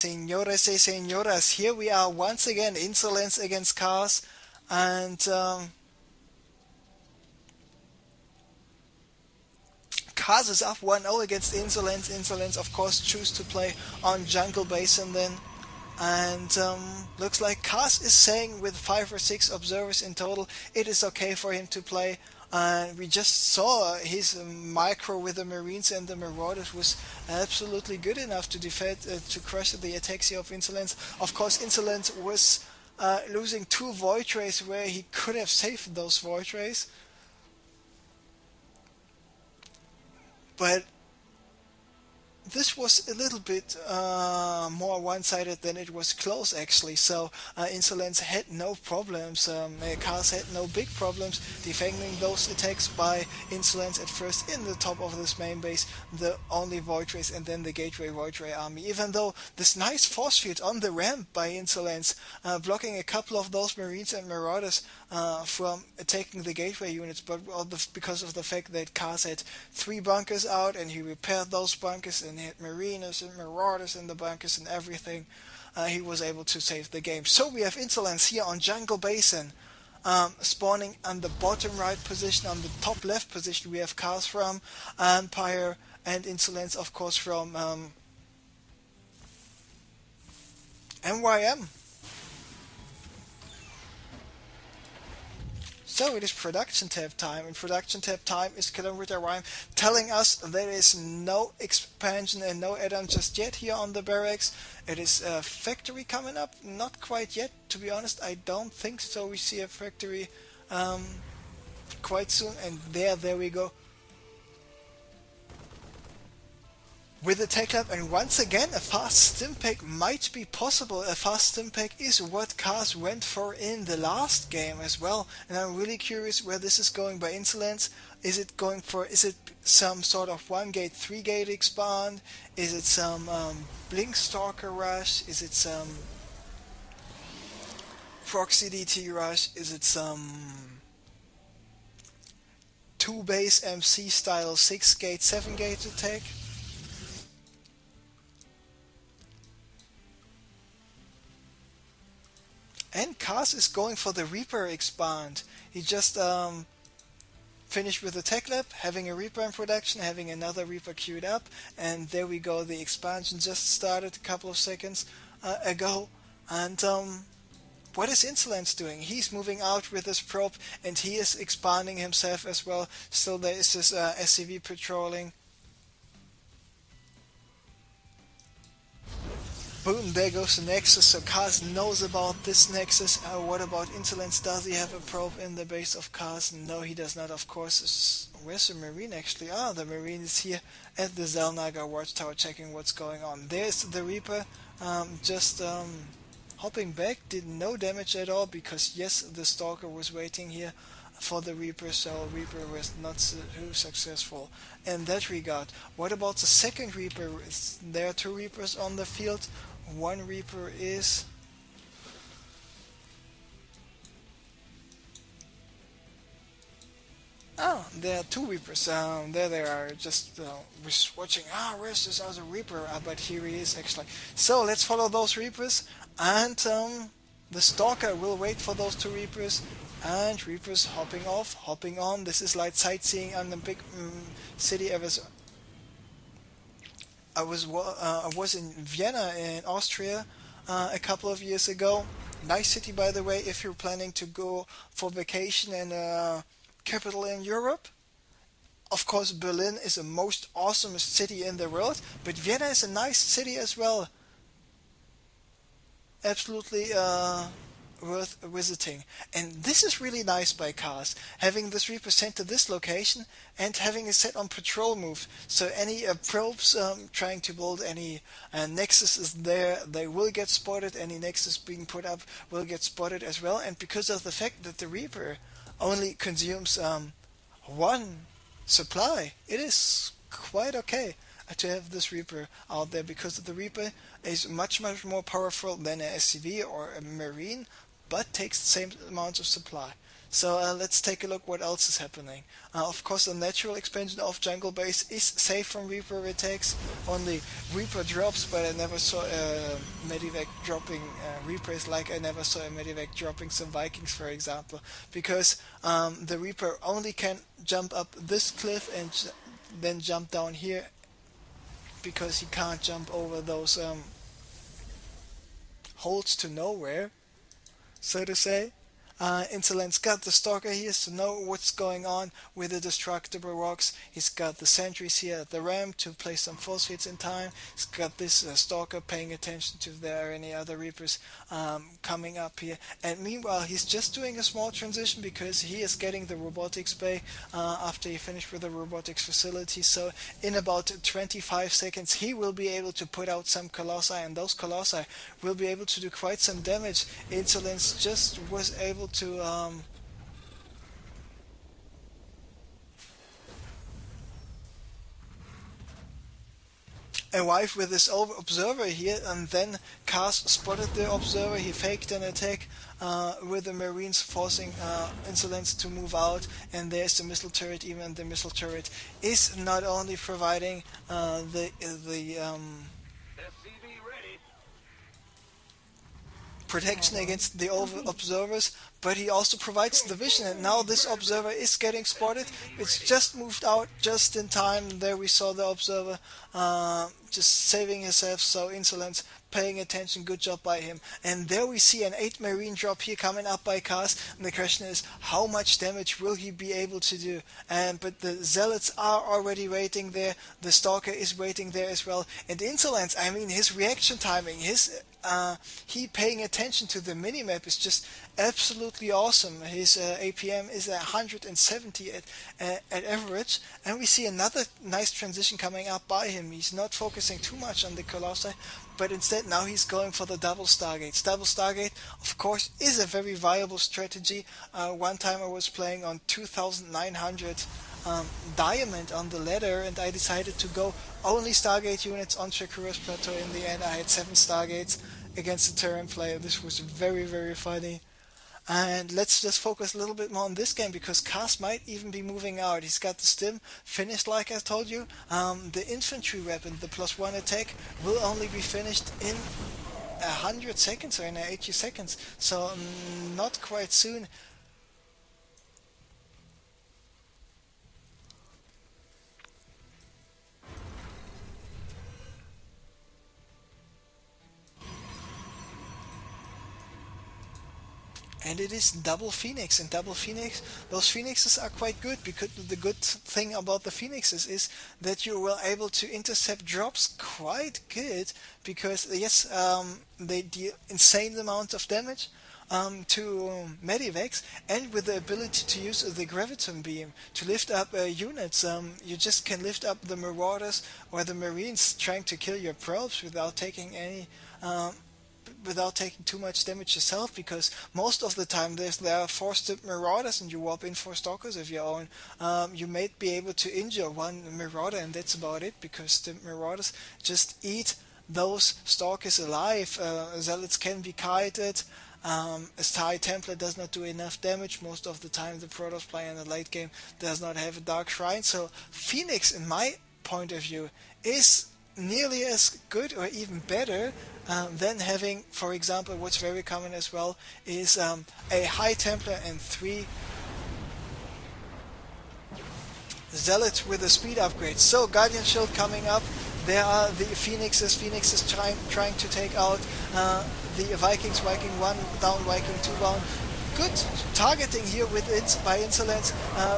Señores y señoras, here we are once again, Insolence against Cars, and Cars is up 1-0 against Insolence. Insolence, of course, choose to play on Jungle Basin then, and looks like Cars is saying with 5 or 6 observers in total, it is okay for him to play. We just saw his micro with the Marines and the Marauders was absolutely good enough to defend, to crush the attacks here of Insolence. Of course, Insolence was losing 2 Void Rays where he could have saved those Void Rays, but this was a little bit more one-sided than it was close actually. So Insolence had no problems. Cars had no big problems defending those attacks by Insolence at first in the top of this main base, the only Void Rays and then the Gateway Void Ray army. Even though this nice force field on the ramp by Insolence, blocking a couple of those Marines and Marauders from attacking the Gateway units, but because of the fact that Cars had 3 bunkers out and he repaired those bunkers and had Mariners and Marauders in the bunkers and everything, he was able to save the game. So we have Insolence here on Jungle Basin, spawning on the bottom right position. On the top left position we have Cars from Empire, and Insolence of course from MYM. So it is production tab time, and production tab time is Kilometer Rhyme telling us there is no expansion and no add-on just yet here on the barracks. It is a factory coming up, not quite yet, to be honest. I don't think so. We see a factory quite soon, and there we go with the tech lab. And once again a fast stimpack might be possible. A fast stimpack is what Cars went for in the last game as well, and I'm really curious where this is going by Insolence. Is it some sort of 1 gate 3 gate expand? Is it some blink stalker rush? Is it some proxy DT rush? Is it some 2 base MC style 6 gate 7 gate attack? And Cars is going for the Reaper expand. He just finished with the tech lab, having a Reaper in production, having another Reaper queued up, and there we go. The expansion just started a couple of seconds ago. And what is Insolence doing? He's moving out with his probe, and he is expanding himself as well. Still there is this SCV patrolling. Boom, there goes the Nexus. So Cars knows about this Nexus. What about Insolence? Does he have a probe in the base of Cars? No, he does not, of course. Where's the Marine actually? Ah, the Marine is here at the Zelnaga watchtower checking what's going on. There's the Reaper, just hopping back, did no damage at all because yes, the Stalker was waiting here for the Reaper, so Reaper was not too successful in that regard. What about the second Reaper? There are 2 Reapers on the field. One Reaper is there are 2 Reapers. There they are. Just watching. Where's this other Reaper? But here he is actually. So let's follow those Reapers, and the Stalker will wait for those 2 Reapers. And Reapers hopping off, hopping on. This is like sightseeing on the big city. I was in Vienna in Austria a couple of years ago. Nice city, by the way, if you're planning to go for vacation in a capital in Europe. Of course, Berlin is the most awesome city in the world, but Vienna is a nice city as well. Absolutely worth visiting. And this is really nice by Cars, having this Reaper sent to this location and having it set on patrol move. So any probes trying to build any Nexus is there, they will get spotted. Any Nexus being put up will get spotted as well. And because of the fact that the Reaper only consumes 1 supply, it is quite okay to have this Reaper out there, because the Reaper is much more powerful than a SCV or a Marine, but takes the same amount of supply. So let's take a look what else is happening. Of course, the natural expansion of jungle base is safe from Reaper attacks. Only Reaper drops, but I never saw a Medivac dropping Reapers, like I never saw a Medivac dropping some Vikings, for example, because the Reaper only can jump up this cliff and then jump down here, because he can't jump over those holes to nowhere, so to say. Insolence got the Stalker here to know what's going on with the destructible rocks. He's got the sentries here at the ramp to place some force fields in time. He's got this Stalker paying attention to if there are any other Reapers coming up here. And meanwhile, he's just doing a small transition because he is getting the robotics bay after he finished with the robotics facility. So in about 25 seconds, he will be able to put out some Colossi, and those Colossi will be able to do quite some damage. Insolence just was able to arrive with his observer here, and then Kars spotted the observer. He faked an attack with the Marines, forcing Insolence to move out, and there's the missile turret. Even the missile turret is not only providing the protection against the observers, but he also provides the vision, and now this observer is getting spotted. It's just moved out just in time. There we saw the observer just saving himself, so Insolence paying attention, good job by him. And there we see an 8 Marine drop here coming up by Kars, and the question is, how much damage will he be able to do? But the Zealots are already waiting there, the Stalker is waiting there as well, and Insolence, I mean, his reaction timing, he paying attention to the minimap is just absolutely awesome. His APM is 170 at average, and we see another nice transition coming up by him. He's not focusing too much on the Colossi, but instead now he's going for the double Stargates. Double Stargate, of course, is a very viable strategy. One time I was playing on 2900 diamond on the ladder, and I decided to go only Stargate units on Shakura's Plateau. In the end, I had 7 Stargates against the Terran player. This was very, very funny. And let's just focus a little bit more on this game, because Kars might even be moving out. He's got the stim finished, like I told you. The infantry weapon, the +1 attack, will only be finished in 100 seconds or in 80 seconds, so not quite soon. And it is double Phoenix, and double Phoenix, those Phoenixes are quite good, because the good thing about the Phoenixes is that you were able to intercept drops quite good, because yes, they deal insane amount of damage to Medivacs, and with the ability to use the graviton beam to lift up units. You just can lift up the Marauders or the Marines trying to kill your probes without taking too much damage yourself, because most of the time there are 4 stimped Marauders and you warp in 4 Stalkers of your own. You may be able to injure 1 Marauder, and that's about it, because stimped Marauders just eat those Stalkers alive. Zealots can be kited. A Thai Templar does not do enough damage. Most of the time the Protoss player in the late game does not have a Dark Shrine, so Phoenix, in my point of view, is nearly as good or even better than having, for example, what's very common as well is a High Templar and 3 Zealots with a speed upgrade. So Guardian Shield coming up. There are the Phoenixes trying to take out the Vikings. Viking 1 down, Viking 2 down. Good targeting here with by Insolence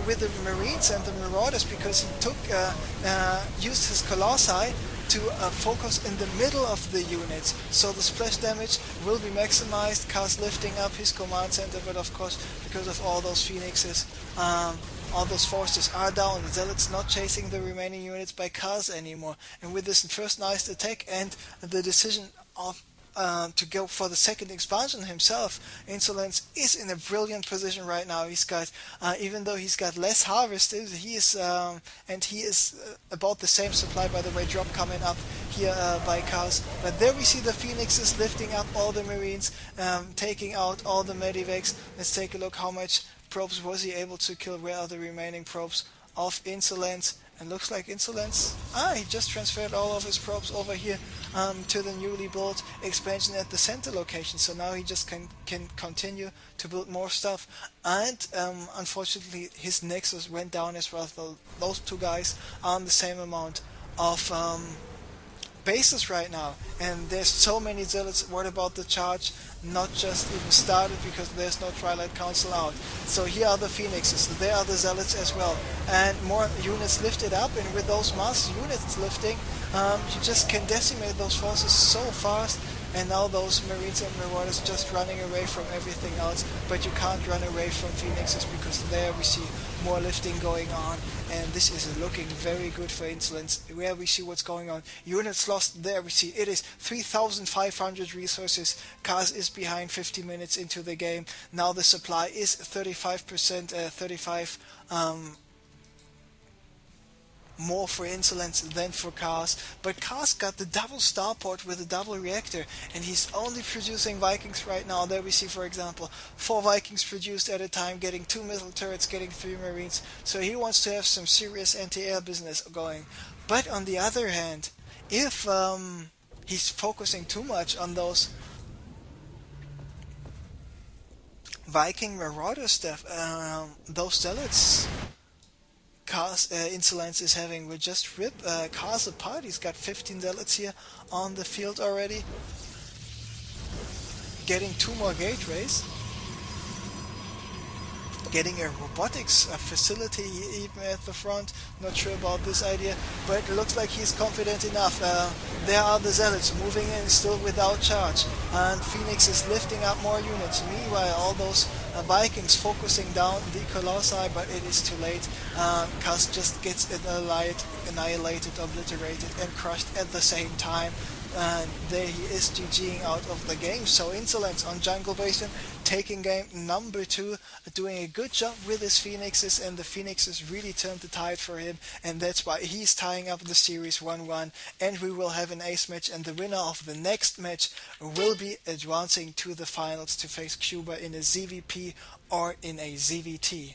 with the Marines and the Marauders, because he used his Colossi to focus in the middle of the units, so the splash damage will be maximized. Kars lifting up his command center, but of course, because of all those Phoenixes, all those forces are down. The Zealots not chasing the remaining units by Kars anymore, and with this first nice attack and the decision of to go for the second expansion himself, Insolence is in a brilliant position right now. He's got, even though he's got less harvested, he is about the same supply, by the way, drop coming up here by Chaos. But there we see the Phoenixes lifting up all the Marines, taking out all the Medivacs. Let's take a look how much probes was he able to kill. Where are the remaining probes of Insolence? And looks like Insolence, he just transferred all of his probes over here to the newly built expansion at the center location. So now he just can continue to build more stuff. And unfortunately his Nexus went down as well. So those two guys are on the same amount of bases right now, and there's so many zealots. What about the charge? Not just even started because there's no Twilight Council out. So here are the Phoenixes, there are the zealots as well, and more units lifted up, and with those mass units lifting, you just can decimate those forces so fast. And now those Marines and Marauders just running away from everything else, but you can't run away from Phoenixes because there we see more lifting going on, and this is looking very good for Insolence. Where we see what's going on, units lost, there we see it is 3,500 resources. Kaz is behind 50 minutes into the game. Now the supply is 35%, 35 more for Insolence than for Chaos, but Chaos got the double starport with a double reactor, and he's only producing Vikings right now. There we see, for example, 4 Vikings produced at a time, getting 2 missile turrets, getting 3 Marines, so he wants to have some serious anti-air business going. But on the other hand, if he's focusing too much on those Viking Marauder stuff, those zealots Insolence is having will just rip Cars apart. He's got 15 zealots here on the field already, getting 2 more gateways, getting a robotics facility even at the front. Not sure about this idea, but it looks like he's confident enough. There are the zealots moving in still without charge, and Phoenix is lifting up more units. Meanwhile, all those Vikings focusing down the Colossi, but it is too late. Kaz just gets annihilated, obliterated, and crushed at the same time. And there he is, GGing out of the game. So Insolence on Jungle Basin, taking game number 2, doing a good job with his Phoenixes, and the Phoenixes really turned the tide for him, and that's why he's tying up the series 1-1, and we will have an ace match, and the winner of the next match will be advancing to the finals to face Cuba in a ZVP or in a ZVT.